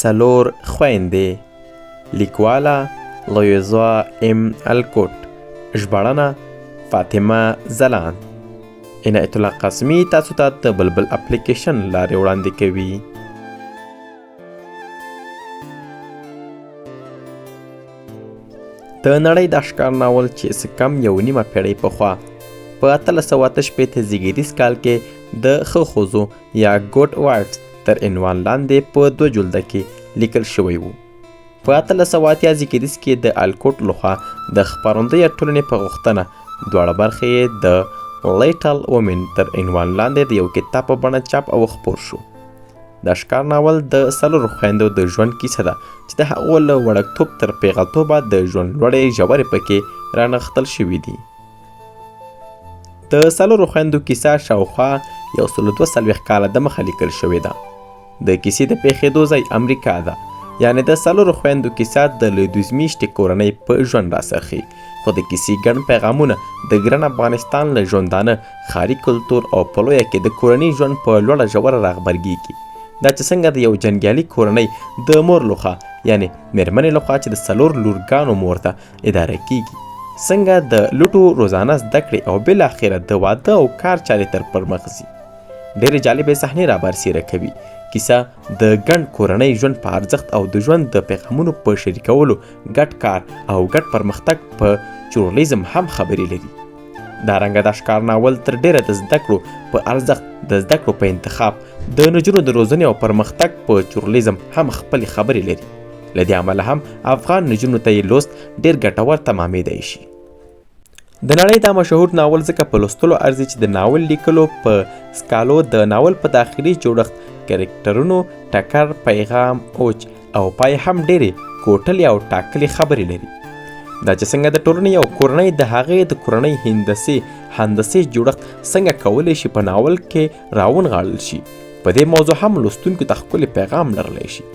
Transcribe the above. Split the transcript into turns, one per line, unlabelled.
څلور خویندې، لیکواله لویزا ام الکوټ، ژباړنه فاطمه ځلاند. عنایت الله قاسمي تاسو ته د بلبل اپلیکیشن لارې وړاندې کوي. د نړۍ د ښکار ناول چې څه کم یو نیمه پېړۍ پخوا په 1888 زیږدیز کال کې د ښه ښځو یا ګوډ وایفز تر عنوان لاندې په 2 جلده کې لیکل شوی و. په 1880 زیږدیز کې د الکوټ لخوا د خپرندویه ټولنې په غوښتنه دواړه برخې د لیټل وومن تر عنوان لاندې د یو کتاب په بڼه چاپ او خپور شو. د ښکار ناول د څلورو خویندو د ژوند کیسه ده چې د هغو له وړکتوب تر پیغلتوبه د ژوند لوړې ژورې پکې رانغښتل شوي دي. د څلورو خویندو کیسه شاوخوا 142 کاله دمخه لیکل شوې ده. د کیسې د پیښېدو ځای امریکا ده، یعنې د څلورو خویندو کیسه د لویدیځ میشتې کورنۍ په ژوند راڅرخي، خو د کیسې ګڼ پیغامونه د ګران افغانستان له ژوندانه ښاري کلتور او په لویه کې د کورني ژوند په لوړه ژوره راغبرګېږي. دا چې څنګه د یو جنګیالي کورنۍ د مور لخوا یعنې مېرمنې لخوا چې د 4 لورګانو مور ته اداره کیږي، څنګه د لوټو روزانه زده کړې او بالاخره د واده او کار چارې تر پرمخ ځي. ډېرې جالبې صحنې رابرسېره کوي. کیسه د ګڼ کورنۍ ژوند په ارزښت او د ژوند د پیغامونو په شریکولو، ګډ کار او ګډ پرمختګ په چورلیزم هم خبرې لري. دارنګه دا ښکار ناول تر ډېره د زده کړو په ارزښت، د زده کړو په انتخاب، د نجونو د روزنې او پرمختګ په چورلیزم هم خپلې خبرې لري. له دې امله هم افغان نجونو ته یې لوست ډېر ګټور تمامېدی شي. د نړۍ دا مشهور ناول ځکه په لوستلو ارزي چې د ناول لیکلو په سکالو د ناول په داخلي جوړښت، کرکټرونو، ټکر، پیغام، اوج او پای هم ډېرې کوټلې او ټاکلې خبرې لري. دا چې څنګه د ټولنې او کورنۍ د هغې د کورنۍ هندسې جوړښت څنګه کولی شي په ناول کې راونغاړل شي، په دې موضوع هم لوستونکو ته ښکلی پیغام لرلی شي.